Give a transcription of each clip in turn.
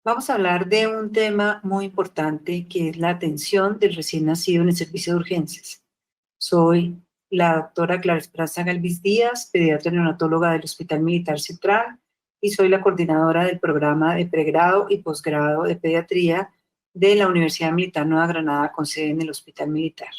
Vamos a hablar de un tema muy importante que es la atención del recién nacido en el servicio de urgencias. Soy la doctora Clara Esperanza Galvis Díaz, pediatra neonatóloga del Hospital Militar Central y soy la coordinadora del programa de pregrado y posgrado de pediatría de la Universidad Militar Nueva Granada con sede en el Hospital Militar.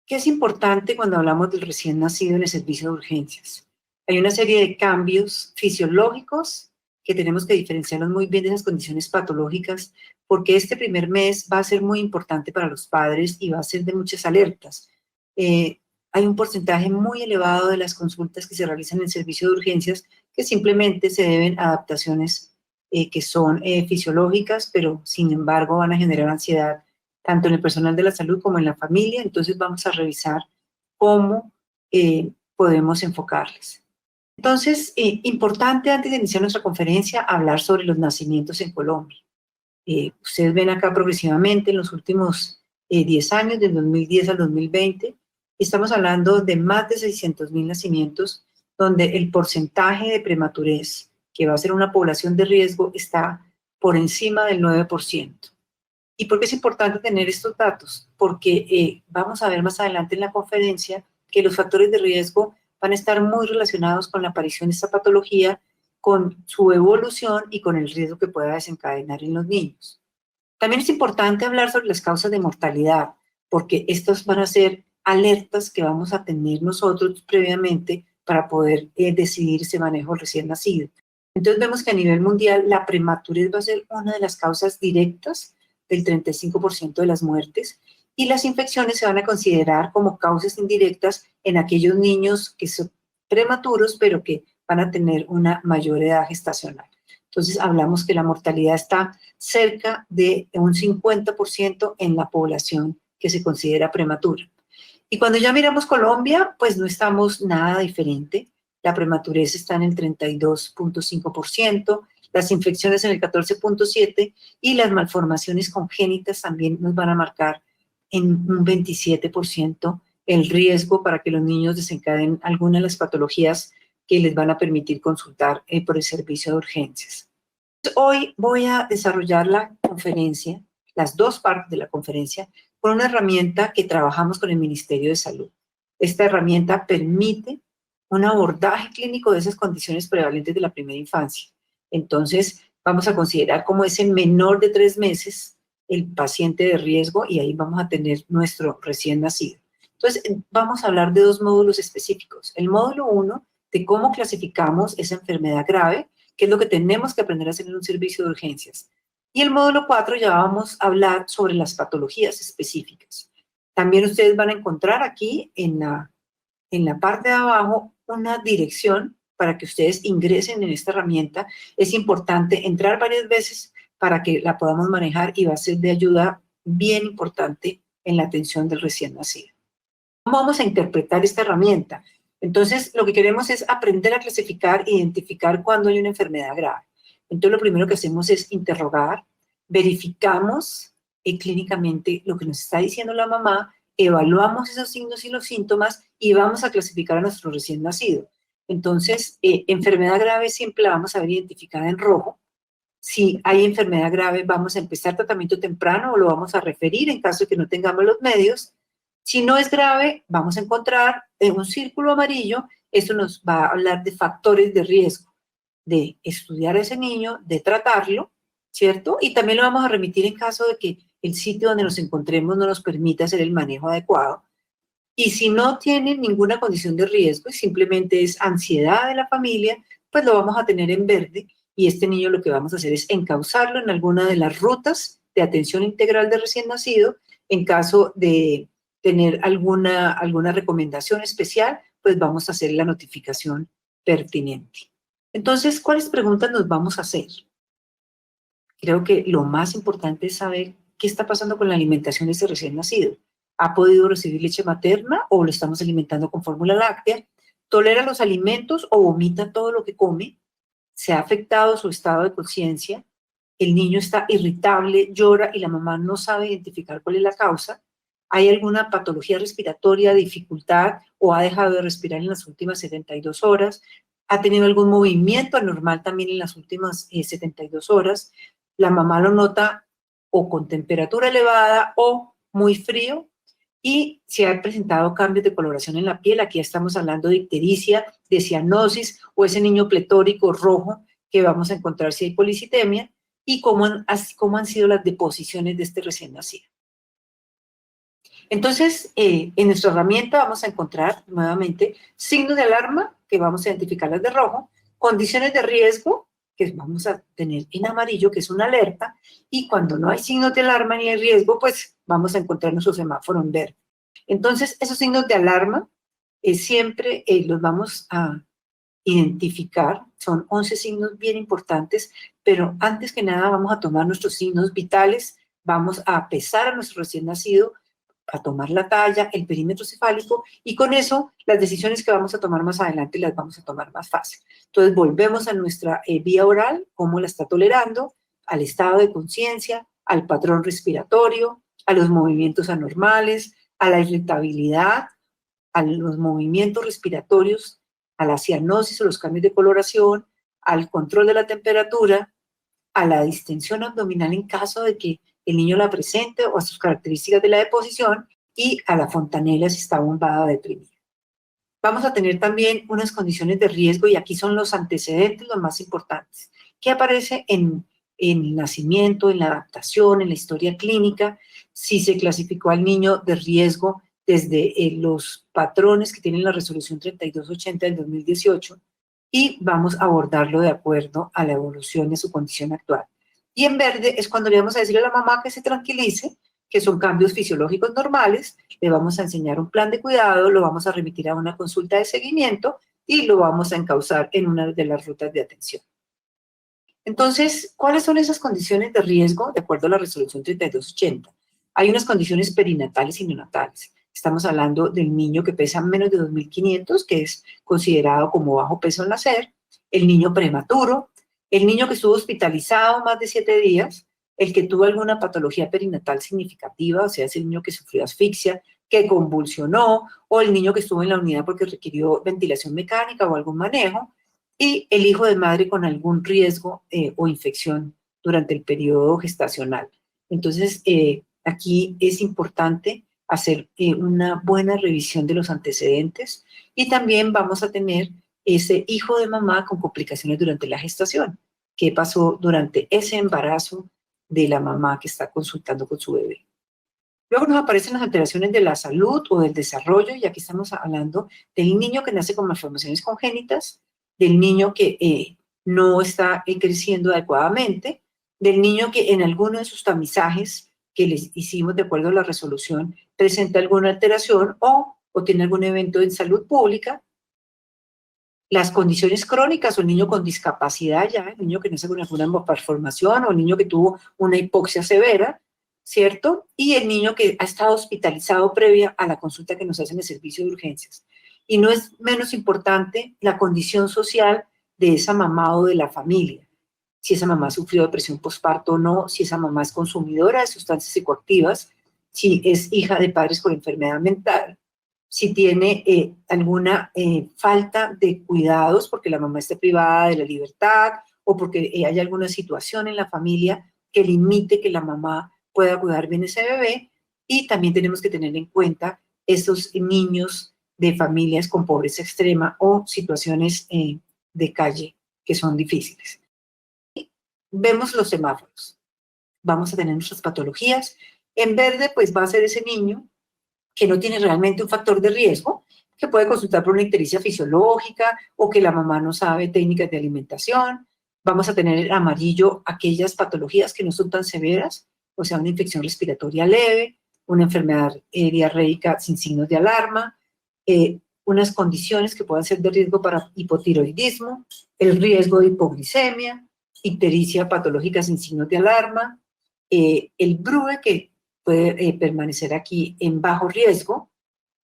¿Qué es importante cuando hablamos del recién nacido en el servicio de urgencias? Hay una serie de cambios fisiológicos que tenemos que diferenciarlos muy bien de esas condiciones patológicas, porque este primer mes va a ser muy importante para los padres y va a ser de muchas alertas. Hay un porcentaje muy elevado de las consultas que se realizan en el servicio de urgencias que simplemente se deben a adaptaciones que son fisiológicas, pero sin embargo van a generar ansiedad tanto en el personal de la salud como en la familia. Entonces vamos a revisar cómo podemos enfocarles. Entonces, importante antes de iniciar nuestra conferencia, hablar sobre los nacimientos en Colombia. Ustedes ven acá progresivamente en los últimos 10 años, del 2010 al 2020, estamos hablando de más de 600.000 nacimientos, donde el porcentaje de prematurez, que va a ser una población de riesgo, está por encima del 9%. ¿Y por qué es importante tener estos datos? Porque vamos a ver más adelante en la conferencia que los factores de riesgo van a estar muy relacionados con la aparición de esta patología, con su evolución y con el riesgo que pueda desencadenar en los niños. También es importante hablar sobre las causas de mortalidad, porque estas van a ser alertas que vamos a tener nosotros previamente para poder decidir ese manejo recién nacido. Entonces vemos que a nivel mundial la prematurez va a ser una de las causas directas del 35% de las muertes, y las infecciones se van a considerar como causas indirectas en aquellos niños que son prematuros, pero que van a tener una mayor edad gestacional. Entonces hablamos que la mortalidad está cerca de un 50% en la población que se considera prematura. Y cuando ya miramos Colombia, pues no estamos nada diferente. La prematurez está en el 32.5%, las infecciones en el 14.7% y las malformaciones congénitas también nos van a marcar en un 27% el riesgo para que los niños desencadenen alguna de las patologías que les van a permitir consultar por el servicio de urgencias. Hoy voy a desarrollar la conferencia, las dos partes de la conferencia, con una herramienta que trabajamos con el Ministerio de Salud. Esta herramienta permite un abordaje clínico de esas condiciones prevalentes de la primera infancia. Entonces, vamos a considerar como ese menor de 3 meses el paciente de riesgo y ahí vamos a tener nuestro recién nacido. Entonces, vamos a hablar de dos módulos específicos. El módulo 1, de cómo clasificamos esa enfermedad grave, que es lo que tenemos que aprender a hacer en un servicio de urgencias. Y el módulo 4 ya vamos a hablar sobre las patologías específicas. También ustedes van a encontrar aquí en la parte de abajo una dirección para que ustedes ingresen en esta herramienta. Es importante entrar varias veces para que la podamos manejar y va a ser de ayuda bien importante en la atención del recién nacido. ¿Cómo vamos a interpretar esta herramienta? Entonces, lo que queremos es aprender a clasificar e identificar cuando hay una enfermedad grave. Entonces, lo primero que hacemos es interrogar, verificamos clínicamente lo que nos está diciendo la mamá, evaluamos esos signos y los síntomas y vamos a clasificar a nuestro recién nacido. Entonces, enfermedad grave siempre la vamos a ver identificada en rojo. Si hay enfermedad grave, vamos a empezar tratamiento temprano o lo vamos a referir en caso de que no tengamos los medios. Si no es grave, vamos a encontrar un círculo amarillo. Esto nos va a hablar de factores de riesgo, de estudiar a ese niño, de tratarlo, ¿cierto? Y también lo vamos a remitir en caso de que el sitio donde nos encontremos no nos permita hacer el manejo adecuado. Y si no tiene ninguna condición de riesgo y simplemente es ansiedad de la familia, pues lo vamos a tener en verde y este niño lo que vamos a hacer es encauzarlo en alguna de las rutas de atención integral de recién nacido. En caso de tener alguna recomendación especial, pues vamos a hacer la notificación pertinente. Entonces, ¿cuáles preguntas nos vamos a hacer? Creo que lo más importante es saber qué está pasando con la alimentación de este recién nacido. ¿Ha podido recibir leche materna o lo estamos alimentando con fórmula láctea? ¿Tolera los alimentos o vomita todo lo que come? ¿Se ha afectado su estado de conciencia? ¿El niño está irritable, llora y la mamá no sabe identificar cuál es la causa? ¿Hay alguna patología respiratoria, dificultad o ha dejado de respirar en las últimas 72 horas? ¿Ha tenido algún movimiento anormal también en las últimas 72 horas? La mamá lo nota o con temperatura elevada o muy frío, y si ha presentado cambios de coloración en la piel. Aquí ya estamos hablando de ictericia, de cianosis o ese niño pletórico rojo que vamos a encontrar si hay policitemia, y cómo han sido las deposiciones de este recién nacido. Entonces, en nuestra herramienta vamos a encontrar nuevamente signos de alarma, que vamos a identificarlas de rojo, condiciones de riesgo, que vamos a tener en amarillo, que es una alerta, y cuando no hay signos de alarma ni de riesgo, pues vamos a encontrar nuestro semáforo en verde. Entonces, esos signos de alarma siempre los vamos a identificar. Son 11 signos bien importantes, pero antes que nada vamos a tomar nuestros signos vitales, vamos a pesar a nuestro recién nacido, a tomar la talla, el perímetro cefálico, y con eso las decisiones que vamos a tomar más adelante las vamos a tomar más fácil. Entonces volvemos a nuestra vía oral, cómo la está tolerando, al estado de conciencia, al patrón respiratorio, a los movimientos anormales, a la irritabilidad, a los movimientos respiratorios, a la cianosis o los cambios de coloración, al control de la temperatura, a la distensión abdominal en caso de que el niño la presente o a sus características de la deposición, y a la fontanela si está bombada o deprimida. Vamos a tener también unas condiciones de riesgo, y aquí son los antecedentes los más importantes. ¿Qué aparece en el nacimiento, en la adaptación, en la historia clínica? Si se clasificó al niño de riesgo desde los patrones que tienen la resolución 3280 del 2018, y vamos a abordarlo de acuerdo a la evolución de su condición actual. Y en verde es cuando le vamos a decir a la mamá que se tranquilice, que son cambios fisiológicos normales, le vamos a enseñar un plan de cuidado, lo vamos a remitir a una consulta de seguimiento y lo vamos a encauzar en una de las rutas de atención. Entonces, ¿cuáles son esas condiciones de riesgo de acuerdo a la resolución 3280? Hay unas condiciones perinatales y neonatales. Estamos hablando del niño que pesa menos de 2.500, que es considerado como bajo peso al nacer, el niño prematuro, el niño que estuvo hospitalizado más de 7 días, el que tuvo alguna patología perinatal significativa, o sea, es el niño que sufrió asfixia, que convulsionó, o el niño que estuvo en la unidad porque requirió ventilación mecánica o algún manejo, y el hijo de madre con algún riesgo o infección durante el periodo gestacional. Entonces, aquí es importante hacer una buena revisión de los antecedentes, y también vamos a tener ese hijo de mamá con complicaciones durante la gestación. ¿Qué pasó durante ese embarazo de la mamá que está consultando con su bebé? Luego nos aparecen las alteraciones de la salud o del desarrollo, y aquí estamos hablando del niño que nace con malformaciones congénitas, del niño que no está creciendo adecuadamente, del niño que en alguno de sus tamizajes que les hicimos de acuerdo a la resolución presenta alguna alteración o tiene algún evento en salud pública. Las condiciones crónicas, o el niño con discapacidad ya, el niño que nace con alguna malformación, o el niño que tuvo una hipoxia severa, ¿cierto? Y el niño que ha estado hospitalizado previa a la consulta que nos hacen en el servicio de urgencias. Y no es menos importante la condición social de esa mamá o de la familia. Si esa mamá sufrió depresión postparto o no, si esa mamá es consumidora de sustancias psicoactivas, si es hija de padres con enfermedad mental, si tiene alguna falta de cuidados porque la mamá esté privada de la libertad, o porque hay alguna situación en la familia que limite que la mamá pueda cuidar bien ese bebé. Y también tenemos que tener en cuenta esos niños de familias con pobreza extrema o situaciones de calle que son difíciles. Vemos los semáforos. Vamos a tener nuestras patologías. En verde, pues va a ser ese niño que no tiene realmente un factor de riesgo, que puede consultar por una ictericia fisiológica o que la mamá no sabe técnicas de alimentación. Vamos a tener en amarillo aquellas patologías que no son tan severas, o sea, una infección respiratoria leve, una enfermedad diarreica sin signos de alarma, unas condiciones que puedan ser de riesgo para hipotiroidismo, el riesgo de hipoglicemia, ictericia patológica sin signos de alarma, el BRUE, que puede permanecer aquí en bajo riesgo,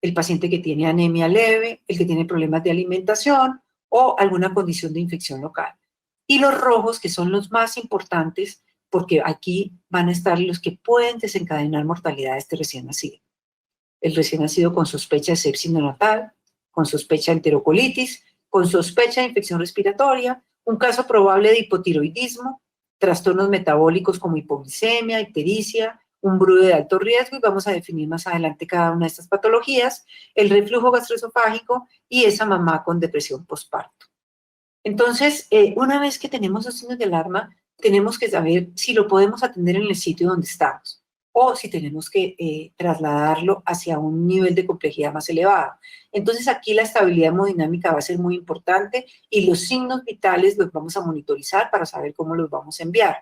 el paciente que tiene anemia leve, el que tiene problemas de alimentación o alguna condición de infección local. Y los rojos, que son los más importantes, porque aquí van a estar los que pueden desencadenar mortalidad de este recién nacido. el recién nacido con sospecha de sepsis neonatal, con sospecha de enterocolitis, con sospecha de infección respiratoria, un caso probable de hipotiroidismo, trastornos metabólicos como hipoglicemia, ictericia, un brudo de alto riesgo, y vamos a definir más adelante cada una de estas patologías, el reflujo gastroesofágico y esa mamá con depresión postparto. Entonces, una vez que tenemos los signos de alarma, tenemos que saber si lo podemos atender en el sitio donde estamos o si tenemos que trasladarlo hacia un nivel de complejidad más elevado. Entonces, aquí la estabilidad hemodinámica va a ser muy importante y los signos vitales los vamos a monitorizar para saber cómo los vamos a enviar.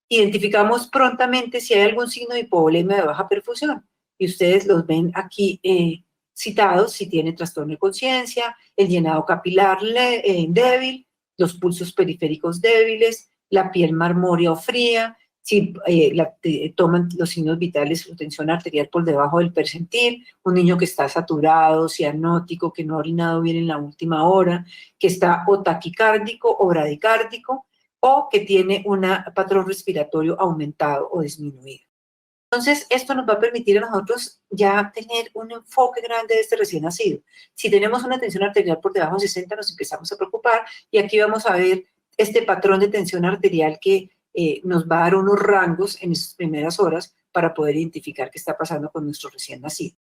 Identificamos prontamente si hay algún signo de hipovolemia de baja perfusión y ustedes los ven aquí citados, si tiene trastorno de conciencia, el llenado capilar débil, los pulsos periféricos débiles, la piel marmórea o fría, si toman los signos vitales o tensión arterial por debajo del percentil, un niño que está saturado, cianótico, que no ha orinado bien en la última hora, que está o taquicárdico o bradicárdico, o que tiene un patrón respiratorio aumentado o disminuido. Entonces, esto nos va a permitir a nosotros ya tener un enfoque grande de este recién nacido. Si tenemos una tensión arterial por debajo de 60, nos empezamos a preocupar, y aquí vamos a ver este patrón de tensión arterial que nos va a dar unos rangos en esas primeras horas para poder identificar qué está pasando con nuestro recién nacido.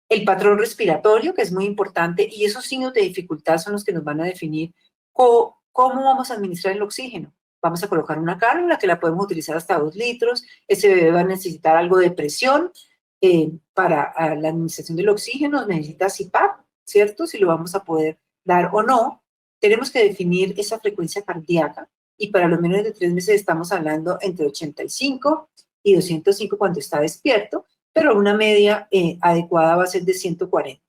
El patrón respiratorio, que es muy importante, y esos signos de dificultad son los que nos van a definir cómo vamos a administrar el oxígeno. Vamos a colocar una cánula que la podemos utilizar hasta 2 litros. Ese bebé va a necesitar algo de presión para la administración del oxígeno, necesita CPAP, ¿cierto? Si lo vamos a poder dar o no. Tenemos que definir esa frecuencia cardíaca, y para los menores de 3 meses estamos hablando entre 85 y 205 cuando está despierto, pero una media adecuada va a ser de 140.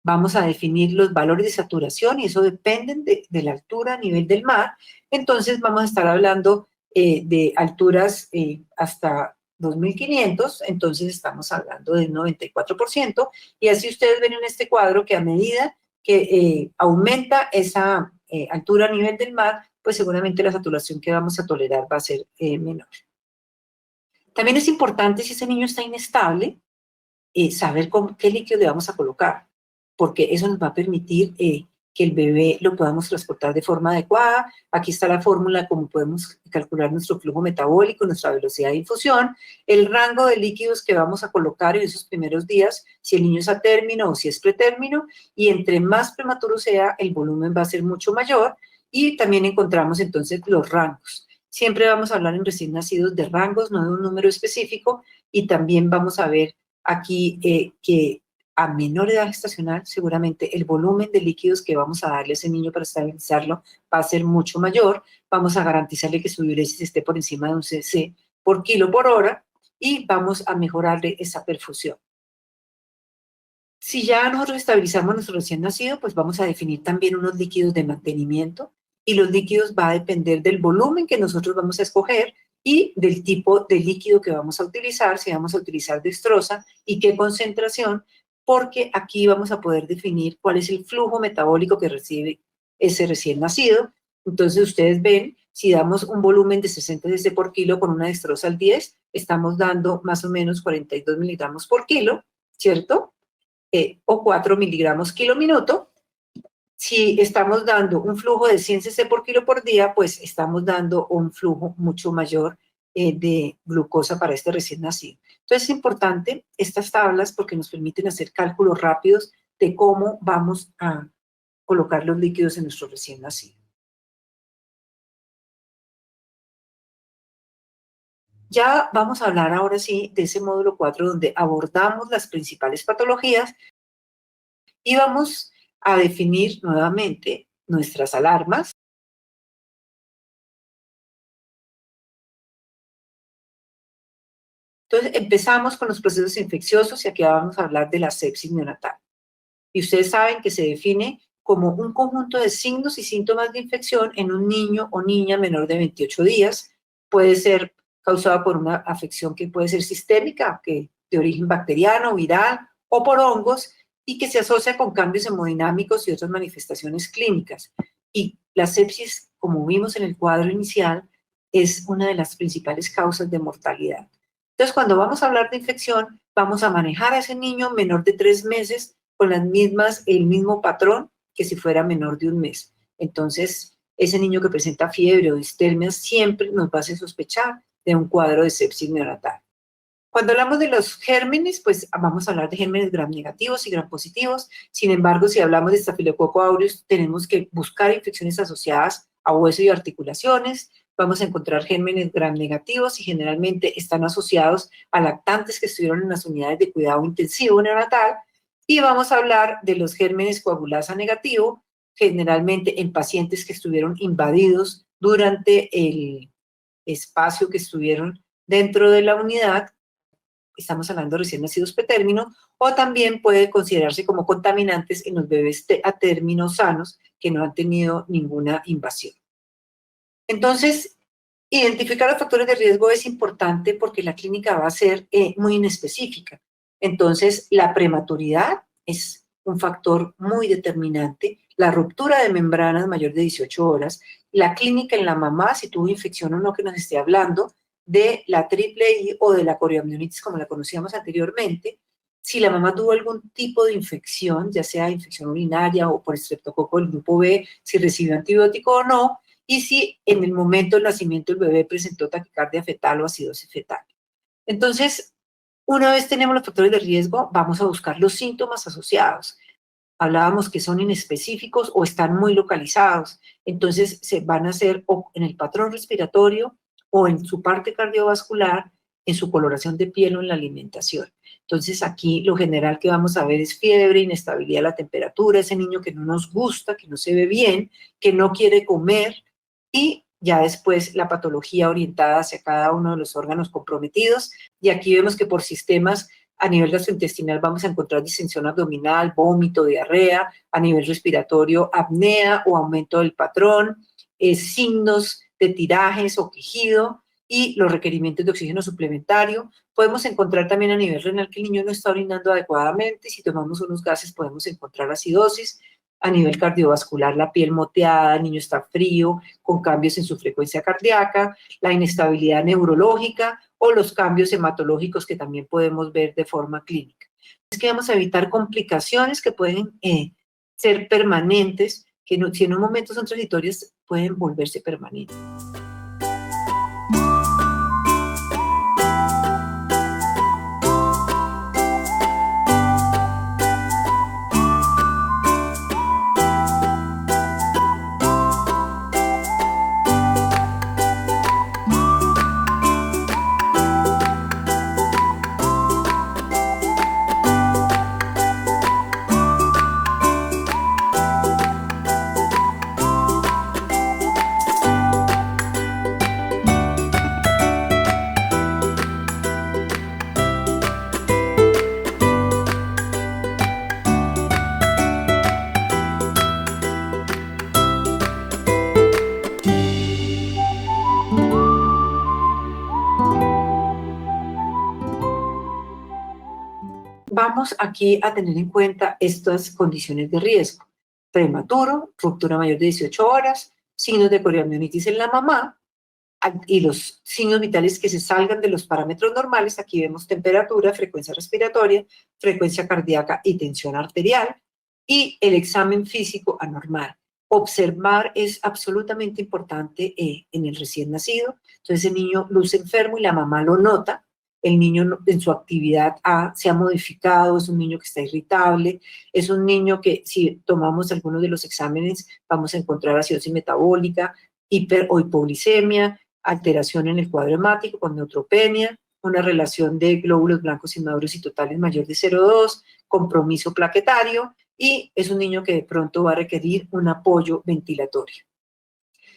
Vamos a definir los valores de saturación, y eso depende de la altura a nivel del mar. Entonces vamos a estar hablando de alturas hasta 2.500, entonces estamos hablando del 94%, y así ustedes ven en este cuadro que a medida que aumenta esa altura a nivel del mar, pues seguramente la saturación que vamos a tolerar va a ser menor. También es importante, si ese niño está inestable, saber qué líquido le vamos a colocar, porque eso nos va a permitir que el bebé lo podamos transportar de forma adecuada. Aquí está la fórmula, como podemos calcular nuestro flujo metabólico, nuestra velocidad de infusión, el rango de líquidos que vamos a colocar en esos primeros días, si el niño es a término o si es pretérmino, y entre más prematuro sea, el volumen va a ser mucho mayor, y también encontramos entonces los rangos. Siempre vamos a hablar en recién nacidos de rangos, no de un número específico, y también vamos a ver aquí que a menor edad gestacional seguramente el volumen de líquidos que vamos a darle a ese niño para estabilizarlo va a ser mucho mayor. Vamos a garantizarle que su diuresis esté por encima de 1 cc por kilo por hora, y vamos a mejorarle esa perfusión. Si ya nosotros estabilizamos nuestro recién nacido, pues vamos a definir también unos líquidos de mantenimiento, y los líquidos va a depender del volumen que nosotros vamos a escoger y del tipo de líquido que vamos a utilizar, si vamos a utilizar dextrosa y qué concentración, porque aquí vamos a poder definir cuál es el flujo metabólico que recibe ese recién nacido. Entonces ustedes ven, si damos un volumen de 60 cc por kilo con una dextrosa al 10, estamos dando más o menos 42 miligramos por kilo, ¿cierto? O 4 miligramos kilo minuto. Si estamos dando un flujo de 100 cc por kilo por día, pues estamos dando un flujo mucho mayor de glucosa para este recién nacido. Entonces es importante estas tablas porque nos permiten hacer cálculos rápidos de cómo vamos a colocar los líquidos en nuestro recién nacido. Ya vamos a hablar ahora sí de ese módulo 4 donde abordamos las principales patologías y vamos a definir nuevamente nuestras alarmas. Entonces empezamos con los procesos infecciosos y aquí vamos a hablar de la sepsis neonatal. Y ustedes saben que se define como un conjunto de signos y síntomas de infección en un niño o niña menor de 28 días. Puede ser causada por una afección que puede ser sistémica, que de origen bacteriano, viral o por hongos, y que se asocia con cambios hemodinámicos y otras manifestaciones clínicas. Y la sepsis, como vimos en el cuadro inicial, es una de las principales causas de mortalidad. Entonces, cuando vamos a hablar de infección, vamos a manejar a ese niño menor de 3 meses con las mismas, el mismo patrón que si fuera menor de 1 mes. Entonces, ese niño que presenta fiebre o distermia siempre nos va a hacer sospechar de un cuadro de sepsis neonatal. Cuando hablamos de los gérmenes, pues vamos a hablar de gérmenes gram negativos y gram positivos. Sin embargo, si hablamos de Staphylococcus aureus, tenemos que buscar infecciones asociadas a hueso y articulaciones. Vamos a encontrar gérmenes gram negativos y generalmente están asociados a lactantes que estuvieron en las unidades de cuidado intensivo neonatal. Y vamos a hablar de los gérmenes coagulasa negativo, generalmente en pacientes que estuvieron invadidos durante el espacio que estuvieron dentro de la unidad. Estamos hablando de recién nacidos pretérmino, o también puede considerarse como contaminantes en los bebés a término sanos que no han tenido ninguna invasión. Entonces, identificar los factores de riesgo es importante porque la clínica va a ser muy inespecífica. Entonces, la prematuridad es un factor muy determinante, la ruptura de membranas mayor de 18 horas, la clínica en la mamá, si tuvo infección o no que nos esté hablando, de la triple I o de la corioamnionitis como la conocíamos anteriormente, si la mamá tuvo algún tipo de infección, ya sea infección urinaria o por estreptococo del grupo B, si recibió antibiótico o no, y si en el momento del nacimiento el bebé presentó taquicardia fetal o acidosis fetal. Entonces, una vez tenemos los factores de riesgo, vamos a buscar los síntomas asociados. Hablábamos que son inespecíficos o están muy localizados, entonces se van a hacer o en el patrón respiratorio o en su parte cardiovascular, en su coloración de piel o en la alimentación. Entonces aquí lo general que vamos a ver es fiebre, inestabilidad de la temperatura, ese niño que no nos gusta, que no se ve bien, que no quiere comer, y ya después la patología orientada hacia cada uno de los órganos comprometidos. Y aquí vemos que por sistemas a nivel gastrointestinal vamos a encontrar distensión abdominal, vómito, diarrea, a nivel respiratorio, apnea o aumento del patrón, signos de tirajes o quejido y los requerimientos de oxígeno suplementario. Podemos encontrar también a nivel renal que el niño no está orinando adecuadamente. Si tomamos unos gases podemos encontrar acidosis. A nivel cardiovascular, la piel moteada, el niño está frío, con cambios en su frecuencia cardíaca, la inestabilidad neurológica o los cambios hematológicos que también podemos ver de forma clínica. Es que vamos a evitar complicaciones que pueden ser permanentes, que no, si en un momento son transitorias, pueden volverse permanentes. Vamos aquí a tener en cuenta estas condiciones de riesgo. Prematuro, ruptura mayor de 18 horas, signos de corioamnionitis en la mamá y los signos vitales que se salgan de los parámetros normales. Aquí vemos temperatura, frecuencia respiratoria, frecuencia cardíaca y tensión arterial. y el examen físico anormal. Observar es absolutamente importante en el recién nacido. Entonces el niño luce enfermo y la mamá lo nota. El niño en su actividad A se ha modificado, es un niño que está irritable, es un niño que si tomamos algunos de los exámenes vamos a encontrar acidosis metabólica, hiper o hipoglicemia, alteración en el cuadro hemático con neutropenia, una relación de glóbulos blancos inmaduros y totales mayor de 0,2, compromiso plaquetario, y es un niño que de pronto va a requerir un apoyo ventilatorio.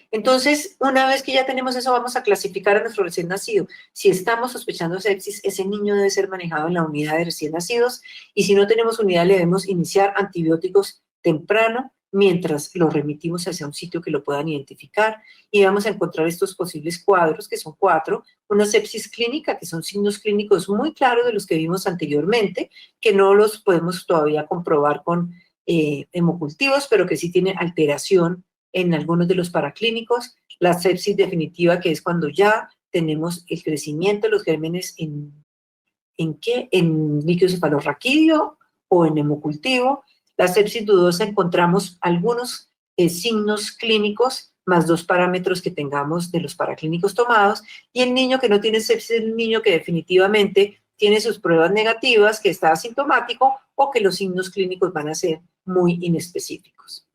Entonces, una vez que ya tenemos eso, vamos a clasificar a nuestro recién nacido. Si estamos sospechando sepsis, ese niño debe ser manejado en la unidad de recién nacidos, y si no tenemos unidad, le debemos iniciar antibióticos temprano mientras lo remitimos hacia un sitio que lo puedan identificar, y vamos a encontrar estos posibles cuadros, que son 4, una sepsis clínica, que son signos clínicos muy claros de los que vimos anteriormente, que no los podemos todavía comprobar con hemocultivos, pero que sí tiene alteración en algunos de los paraclínicos, la sepsis definitiva, que es cuando ya tenemos el crecimiento de los gérmenes ¿en qué? En líquido cefalorraquídeo o en hemocultivo. La sepsis dudosa encontramos algunos signos clínicos más 2 parámetros que tengamos de los paraclínicos tomados, y el niño que no tiene sepsis es el niño que definitivamente tiene sus pruebas negativas, que está asintomático o que los signos clínicos van a ser muy inespecíficos.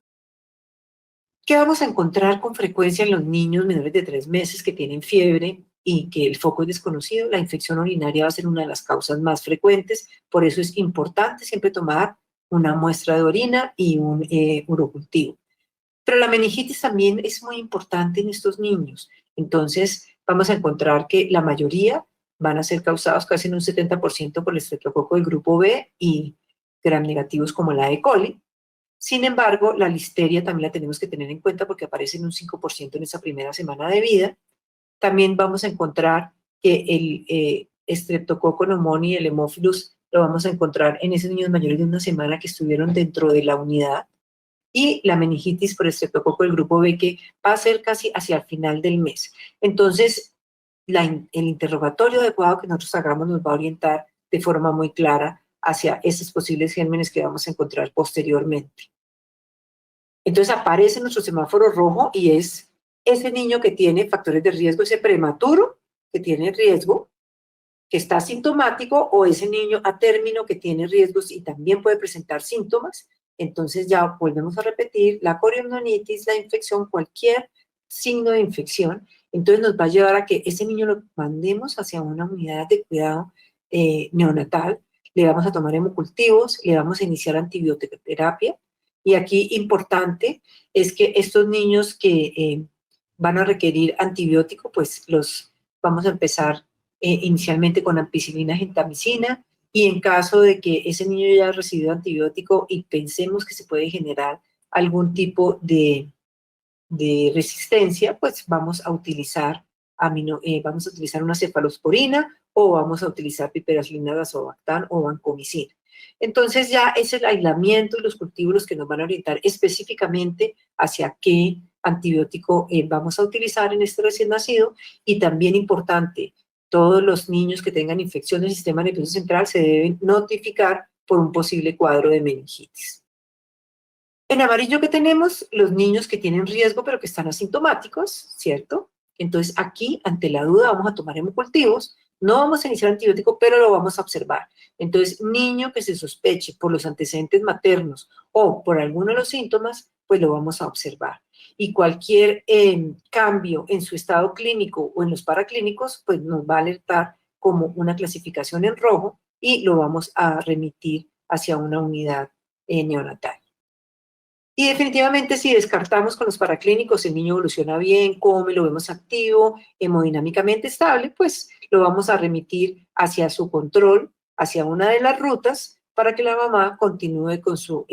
¿Qué vamos a encontrar con frecuencia en los niños menores de 3 meses que tienen fiebre y que el foco es desconocido? La infección urinaria va a ser una de las causas más frecuentes, por eso es importante siempre tomar una muestra de orina y un urocultivo. Pero la meningitis también es muy importante en estos niños. Entonces, vamos a encontrar que la mayoría van a ser causados casi en un 70% por el estreptococo del grupo B y gram negativos como la E. coli. Sin embargo, la listeria también la tenemos que tener en cuenta porque aparece en un 5% en esa primera semana de vida. También vamos a encontrar que el Streptococcus pneumoniae y el Haemophilus lo vamos a encontrar en esos niños mayores de una semana que estuvieron dentro de la unidad. Y la meningitis por estreptococo del grupo B, que va a ser casi hacia el final del mes. Entonces, el interrogatorio adecuado que nosotros hagamos nos va a orientar de forma muy clara hacia esos posibles gérmenes que vamos a encontrar posteriormente. Entonces aparece nuestro semáforo rojo y es ese niño que tiene factores de riesgo, ese prematuro que tiene riesgo, que está asintomático, o ese niño a término que tiene riesgos y también puede presentar síntomas. Entonces ya volvemos a repetir, la coriamnionitis, la infección, cualquier signo de infección, entonces nos va a llevar a que ese niño lo mandemos hacia una unidad de cuidado neonatal, le vamos a tomar hemocultivos, le vamos a iniciar antibioterapia, y aquí importante es que estos niños que van a requerir antibiótico, pues los vamos a empezar inicialmente con ampicilina, gentamicina, y en caso de que ese niño ya haya recibido antibiótico y pensemos que se puede generar algún tipo de resistencia, pues vamos a utilizar una cefalosporina, o vamos a utilizar piperacilina, azobactam o vancomicina. Entonces ya es el aislamiento y los cultivos los que nos van a orientar específicamente hacia qué antibiótico vamos a utilizar en este recién nacido. Y también importante, todos los niños que tengan infección del sistema nervioso central se deben notificar por un posible cuadro de meningitis. En amarillo que tenemos los niños que tienen riesgo pero que están asintomáticos, ¿cierto? Entonces aquí, ante la duda, vamos a tomar hemocultivos, no vamos a iniciar antibiótico, pero lo vamos a observar. Entonces, niño que se sospeche por los antecedentes maternos o por alguno de los síntomas, pues lo vamos a observar. Y cualquier cambio en su estado clínico o en los paraclínicos, pues nos va a alertar como una clasificación en rojo y lo vamos a remitir hacia una unidad neonatal. Y definitivamente si descartamos con los paraclínicos, el niño evoluciona bien, come, lo vemos activo, hemodinámicamente estable, pues lo vamos a remitir hacia su control, hacia una de las rutas, para que la mamá continúe con su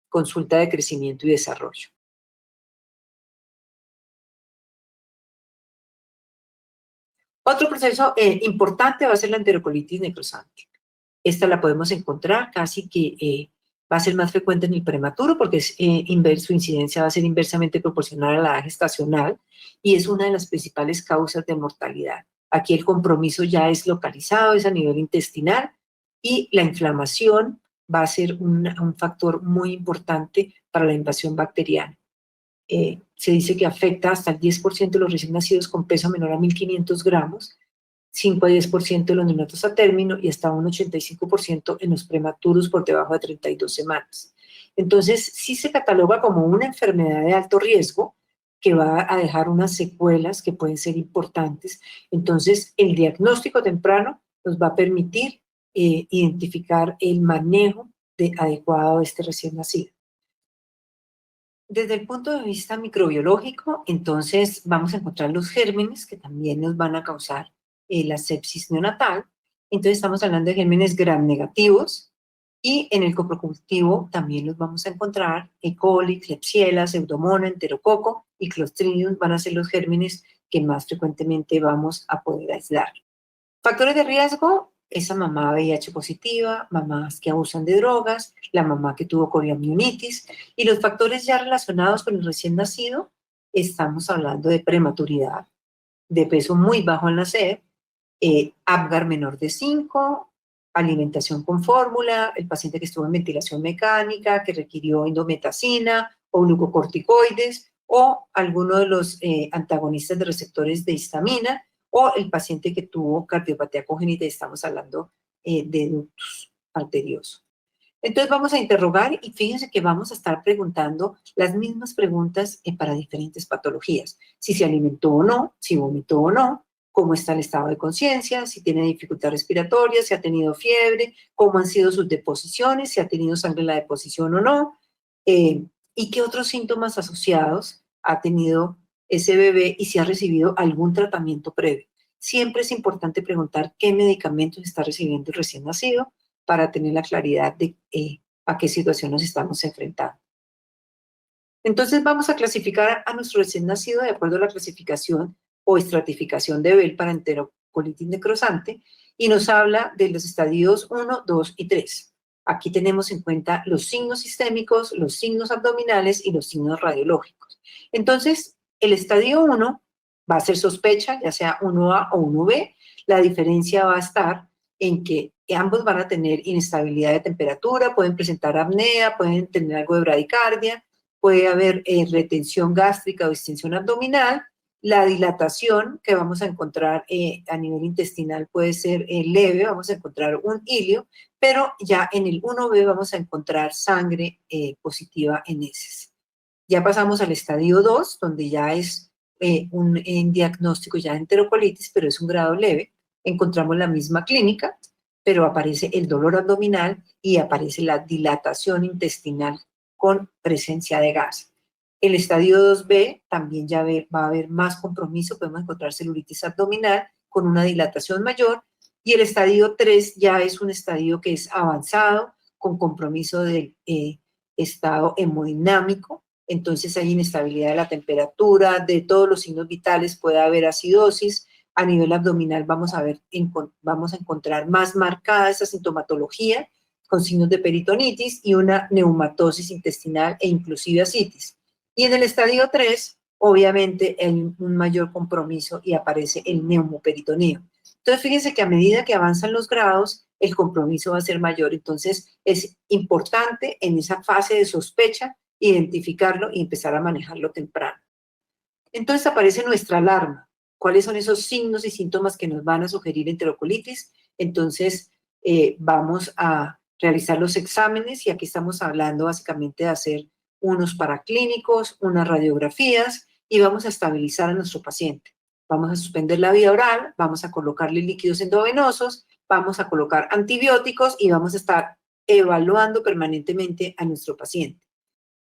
consulta de crecimiento y desarrollo. Otro proceso importante va a ser la enterocolitis necrosante. Esta la podemos encontrar casi que va a ser más frecuente en el prematuro porque su incidencia va a ser inversamente proporcional a la edad gestacional, y es una de las principales causas de mortalidad. Aquí el compromiso ya es localizado, es a nivel intestinal, y la inflamación va a ser un factor muy importante para la invasión bacteriana. Se dice que afecta hasta el 10% de los recién nacidos con peso menor a 1.500 gramos, 5 a 10% de los neonatos a término y hasta un 85% en los prematuros por debajo de 32 semanas. Entonces, sí se cataloga como una enfermedad de alto riesgo que va a dejar unas secuelas que pueden ser importantes. Entonces, el diagnóstico temprano nos va a permitir identificar el manejo adecuado de este recién nacido. Desde el punto de vista microbiológico, entonces vamos a encontrar los gérmenes que también nos van a causar la sepsis neonatal. Entonces estamos hablando de gérmenes gram negativos y en el coprocultivo también los vamos a encontrar E. coli, Klebsiella, Pseudomonas, Enterococo y Clostridium van a ser los gérmenes que más frecuentemente vamos a poder aislar. Factores de riesgo, esa mamá VIH positiva, mamás que abusan de drogas, la mamá que tuvo coriomionitis, y los factores ya relacionados con el recién nacido, estamos hablando de prematuridad, de peso muy bajo al nacer, Apgar menor de 5, alimentación con fórmula, el paciente que estuvo en ventilación mecánica, que requirió indometacina o glucocorticoides, o alguno de los antagonistas de receptores de histamina, o el paciente que tuvo cardiopatía congénita, y estamos hablando de ductus arterioso. Entonces vamos a interrogar y fíjense que vamos a estar preguntando las mismas preguntas para diferentes patologías. Si se alimentó o no, si vomitó o no, cómo está el estado de conciencia, si tiene dificultad respiratoria, si ha tenido fiebre, cómo han sido sus deposiciones, si ha tenido sangre en la deposición o no, y qué otros síntomas asociados ha tenido ese bebé y si ha recibido algún tratamiento previo. Siempre es importante preguntar qué medicamentos está recibiendo el recién nacido para tener la claridad de a qué situación nos estamos enfrentando. Entonces vamos a clasificar a nuestro recién nacido de acuerdo a la clasificación o estratificación de Bell para enterocolitis necrosante y nos habla de los estadios 1, 2 y 3. Aquí tenemos en cuenta los signos sistémicos, los signos abdominales y los signos radiológicos. Entonces, el estadio 1 va a ser sospecha, ya sea 1A o 1B. La diferencia va a estar en que ambos van a tener inestabilidad de temperatura, pueden presentar apnea, pueden tener algo de bradicardia, puede haber retención gástrica o distensión abdominal. La dilatación que vamos a encontrar a nivel intestinal puede ser leve, vamos a encontrar un hilio, pero ya en el 1B vamos a encontrar sangre positiva en heces. Ya pasamos al estadio 2, donde ya es un diagnóstico ya de enterocolitis, pero es un grado leve. Encontramos la misma clínica, pero aparece el dolor abdominal y aparece la dilatación intestinal con presencia de gas. El estadio 2B también ya va a haber más compromiso, podemos encontrar celulitis abdominal con una dilatación mayor, y el estadio 3 ya es un estadio que es avanzado, con compromiso del estado hemodinámico, entonces hay inestabilidad de la temperatura, de todos los signos vitales, puede haber acidosis. A nivel abdominal vamos a encontrar más marcada esa sintomatología con signos de peritonitis y una neumatosis intestinal e inclusive ascitis. Y en el estadio 3, obviamente, hay un mayor compromiso y aparece el neumoperitoneo. Entonces, fíjense que a medida que avanzan los grados, el compromiso va a ser mayor. Entonces, es importante en esa fase de sospecha identificarlo y empezar a manejarlo temprano. Entonces, aparece nuestra alarma. ¿Cuáles son esos signos y síntomas que nos van a sugerir enterocolitis? Entonces, vamos a realizar los exámenes y aquí estamos hablando básicamente de hacer unos paraclínicos, unas radiografías y vamos a estabilizar a nuestro paciente. Vamos a suspender la vía oral, vamos a colocarle líquidos endovenosos, vamos a colocar antibióticos y vamos a estar evaluando permanentemente a nuestro paciente.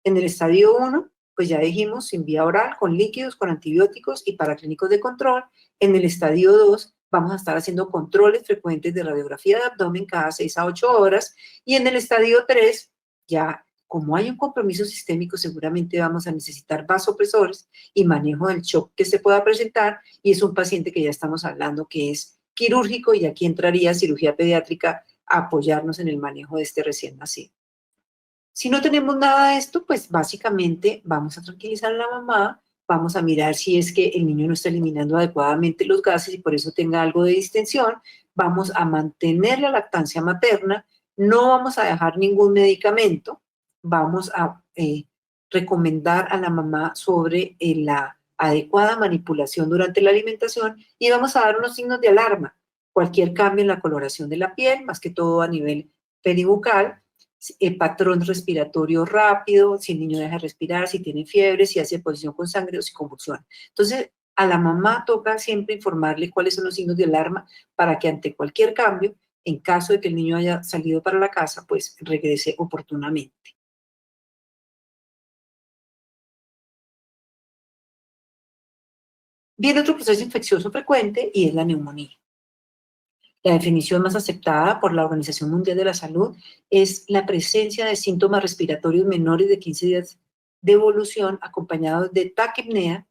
En el estadio 1, pues ya dijimos, sin vía oral, con líquidos, con antibióticos y paraclínicos de control. En el estadio 2 vamos a estar haciendo controles frecuentes de radiografía de abdomen cada 6 a 8 horas. Y en el estadio 3, ya como hay un compromiso sistémico, seguramente vamos a necesitar vasopresores y manejo del shock que se pueda presentar. Y es un paciente que ya estamos hablando que es quirúrgico y aquí entraría cirugía pediátrica a apoyarnos en el manejo de este recién nacido. Si no tenemos nada de esto, pues básicamente vamos a tranquilizar a la mamá, vamos a mirar si es que el niño no está eliminando adecuadamente los gases y por eso tenga algo de distensión, vamos a mantener la lactancia materna, No vamos a dejar ningún medicamento, vamos a recomendar a la mamá sobre la adecuada manipulación durante la alimentación y vamos a dar unos signos de alarma. Cualquier cambio en la coloración de la piel, más que todo a nivel peribucal, el patrón respiratorio rápido, si el niño deja de respirar, si tiene fiebre, si hace posición con sangre o si convulsiona. Entonces, a la mamá toca siempre informarle cuáles son los signos de alarma para que ante cualquier cambio, en caso de que el niño haya salido para la casa, pues regrese oportunamente. Viene otro proceso infeccioso frecuente y es la neumonía. La definición más aceptada por la Organización Mundial de la Salud es la presencia de síntomas respiratorios menores de 15 días de evolución acompañados de taquipnea,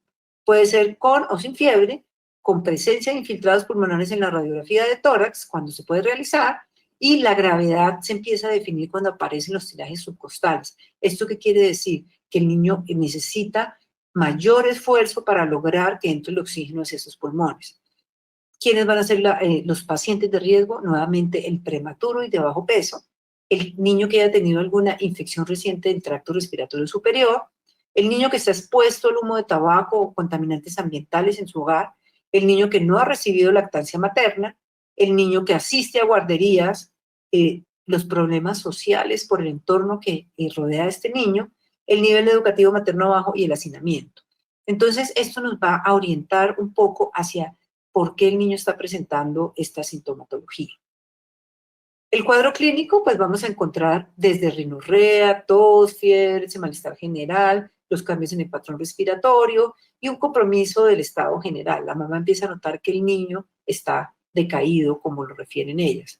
puede ser con o sin fiebre, con presencia de infiltrados pulmonares en la radiografía de tórax, cuando se puede realizar, y la gravedad se empieza a definir cuando aparecen los tirajes subcostales. ¿Esto qué quiere decir? Que el niño necesita mayor esfuerzo para lograr que entre el oxígeno hacia sus pulmones. ¿Quiénes van a ser los pacientes de riesgo? Nuevamente, el prematuro y de bajo peso, el niño que haya tenido alguna infección reciente del tracto respiratorio superior, el niño que está expuesto al humo de tabaco o contaminantes ambientales en su hogar, el niño que no ha recibido lactancia materna, el niño que asiste a guarderías, los problemas sociales por el entorno que rodea a este niño, el nivel educativo materno bajo y el hacinamiento. Entonces, esto nos va a orientar un poco hacia por qué el niño está presentando esta sintomatología. El cuadro clínico, pues vamos a encontrar desde rinorrea, tos, fiebre, malestar general, los cambios en el patrón respiratorio y un compromiso del estado general. La mamá empieza a notar que el niño está decaído, como lo refieren ellas.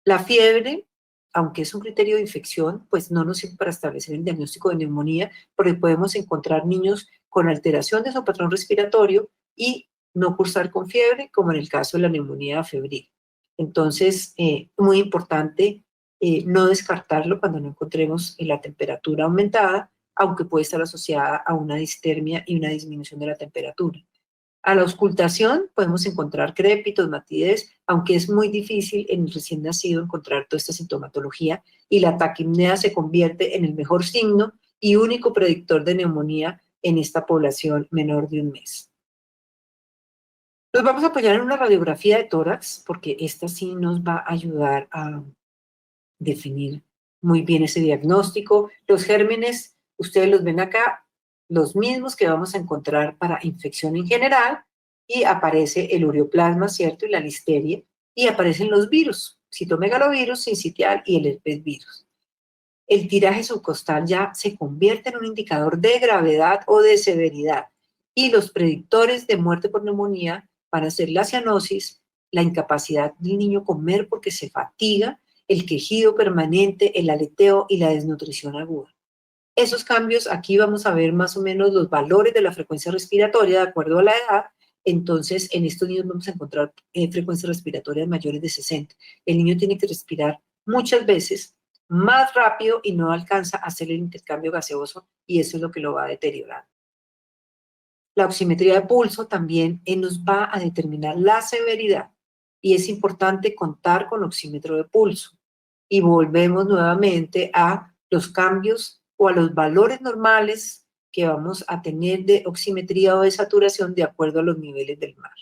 La fiebre, aunque es un criterio de infección, pues no nos sirve para establecer el diagnóstico de neumonía, porque podemos encontrar niños con alteración de su patrón respiratorio y no cursar con fiebre, como en el caso de la neumonía febril. Entonces, muy importante no descartarlo cuando no encontremos la temperatura aumentada, aunque puede estar asociada a una distermia y una disminución de la temperatura. A la auscultación podemos encontrar crépitos, matidez, aunque es muy difícil en el recién nacido encontrar toda esta sintomatología y la taquipnea se convierte en el mejor signo y único predictor de neumonía en esta población menor de un mes. Nos vamos a apoyar en una radiografía de tórax porque esta sí nos va a ayudar a definir muy bien ese diagnóstico. Los gérmenes, ustedes los ven acá, los mismos que vamos a encontrar para infección en general, y aparece el ureoplasma, ¿cierto? Y la listeria, y aparecen los virus, citomegalovirus, sincitial y el herpes virus. El tiraje subcostal ya se convierte en un indicador de gravedad o de severidad, y los predictores de muerte por neumonía van a ser la cianosis, la incapacidad del niño comer porque se fatiga, el quejido permanente, el aleteo y la desnutrición aguda. Esos cambios, aquí vamos a ver más o menos los valores de la frecuencia respiratoria de acuerdo a la edad. Entonces, en estos niños vamos a encontrar frecuencias respiratorias mayores de 60. El niño tiene que respirar muchas veces más rápido y no alcanza a hacer el intercambio gaseoso y eso es lo que lo va a deteriorar. La oximetría de pulso también nos va a determinar la severidad y es importante contar con oxímetro de pulso. Y volvemos nuevamente a los cambios o a los valores normales que vamos a tener de oximetría o de saturación de acuerdo a los niveles del mar.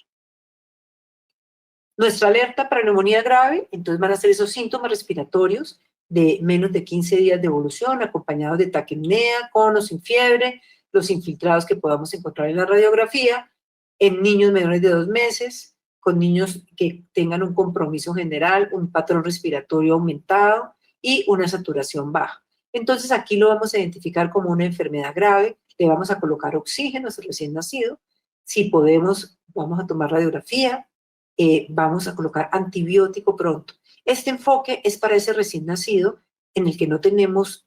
Nuestra alerta para neumonía grave, entonces van a ser esos síntomas respiratorios de menos de 15 días de evolución, acompañados de taquipnea, con o sin fiebre, los infiltrados que podamos encontrar en la radiografía, en niños menores de 2 meses, con niños que tengan un compromiso general, un patrón respiratorio aumentado y una saturación baja. Entonces aquí lo vamos a identificar como una enfermedad grave, le vamos a colocar oxígeno a ese recién nacido, si podemos vamos a tomar radiografía, vamos a colocar antibiótico pronto. Este enfoque es para ese recién nacido en el que no tenemos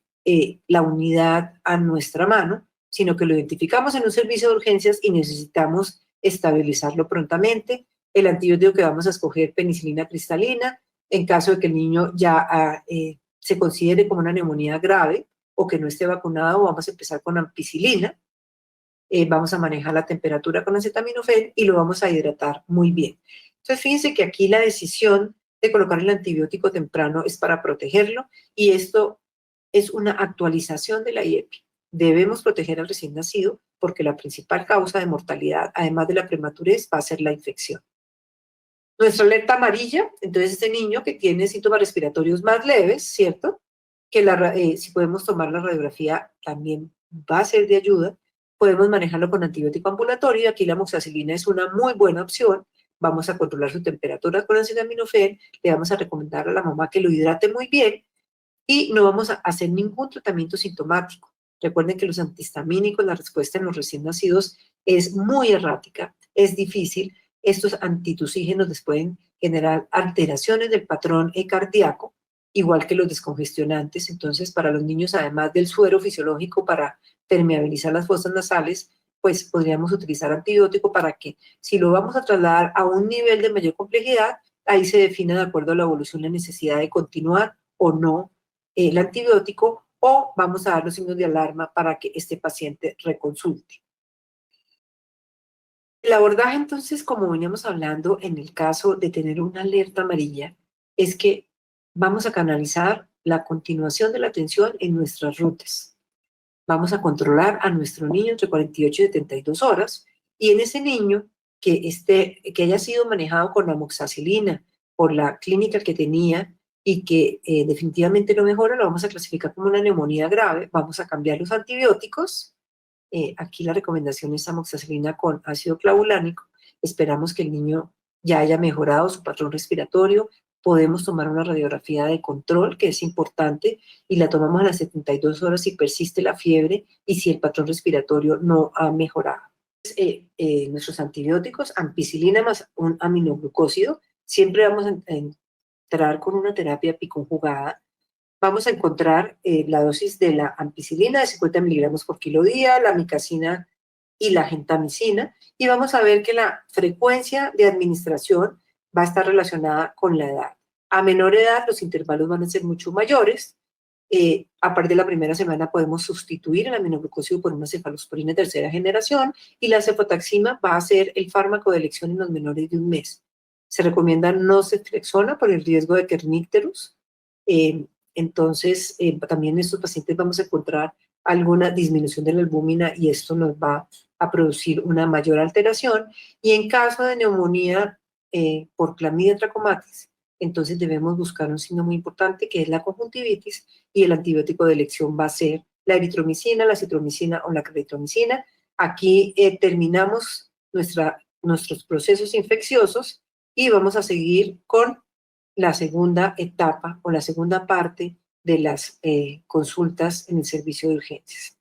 la unidad a nuestra mano, sino que lo identificamos en un servicio de urgencias y necesitamos estabilizarlo prontamente. El antibiótico que vamos a escoger, penicilina cristalina, en caso de que el niño ya se considere como una neumonía grave o que no esté vacunado, vamos a empezar con ampicilina. Vamos a manejar la temperatura con acetaminofén y lo vamos a hidratar muy bien. Entonces, fíjense que aquí la decisión de colocar el antibiótico temprano es para protegerlo, y esto es una actualización de la IEPI. Debemos proteger al recién nacido porque la principal causa de mortalidad, además de la prematurez, va a ser la infección. Nuestra alerta amarilla, entonces este niño que tiene síntomas respiratorios más leves, ¿cierto? Que si podemos tomar la radiografía también va a ser de ayuda. Podemos manejarlo con antibiótico ambulatorio y aquí la amoxicilina es una muy buena opción. Vamos a controlar su temperatura con acetaminofén, le vamos a recomendar a la mamá que lo hidrate muy bien y no vamos a hacer ningún tratamiento sintomático. Recuerden que los antihistamínicos, la respuesta en los recién nacidos es muy errática, es difícil. Estos antitusígenos les pueden generar alteraciones del patrón cardíaco, igual que los descongestionantes. Entonces, para los niños, además del suero fisiológico para permeabilizar las fosas nasales, pues podríamos utilizar antibiótico para que, si lo vamos a trasladar a un nivel de mayor complejidad, ahí se define de acuerdo a la evolución la necesidad de continuar o no el antibiótico, o vamos a dar los signos de alarma para que este paciente reconsulte. El abordaje, entonces, como veníamos hablando en el caso de tener una alerta amarilla, es que vamos a canalizar la continuación de la atención en nuestras rutas. Vamos a controlar a nuestro niño entre 48 y 72 horas, y en ese niño que haya sido manejado con amoxicilina por la clínica que tenía y que definitivamente no mejora, lo vamos a clasificar como una neumonía grave, vamos a cambiar los antibióticos. Aquí la recomendación es amoxicilina con ácido clavulánico. Esperamos que el niño ya haya mejorado su patrón respiratorio. Podemos tomar una radiografía de control, que es importante, y la tomamos a las 72 horas si persiste la fiebre y si el patrón respiratorio no ha mejorado. Nuestros antibióticos, ampicilina más un aminoglucósido, siempre vamos a entrar con una terapia biconjugada. Vamos a encontrar la dosis de la ampicilina de 50 miligramos por kilo día, la amicacina y la gentamicina, y vamos a ver que la frecuencia de administración va a estar relacionada con la edad. A menor edad los intervalos van a ser mucho mayores. A partir de la primera semana podemos sustituir el aminoglucósido por una cefalosporina de tercera generación, y la cefotaxima va a ser el fármaco de elección en los menores de un mes. Se recomienda no ceftriaxona por el riesgo de kernicterus. Entonces, también en estos pacientes vamos a encontrar alguna disminución de la albúmina y esto nos va a producir una mayor alteración. Y en caso de neumonía por Clamidia trachomatis, entonces debemos buscar un signo muy importante que es la conjuntivitis, y el antibiótico de elección va a ser la eritromicina, la citromicina o la claritromicina. Aquí terminamos nuestros procesos infecciosos y vamos a seguir con la segunda etapa o la segunda parte de las consultas en el servicio de urgencias.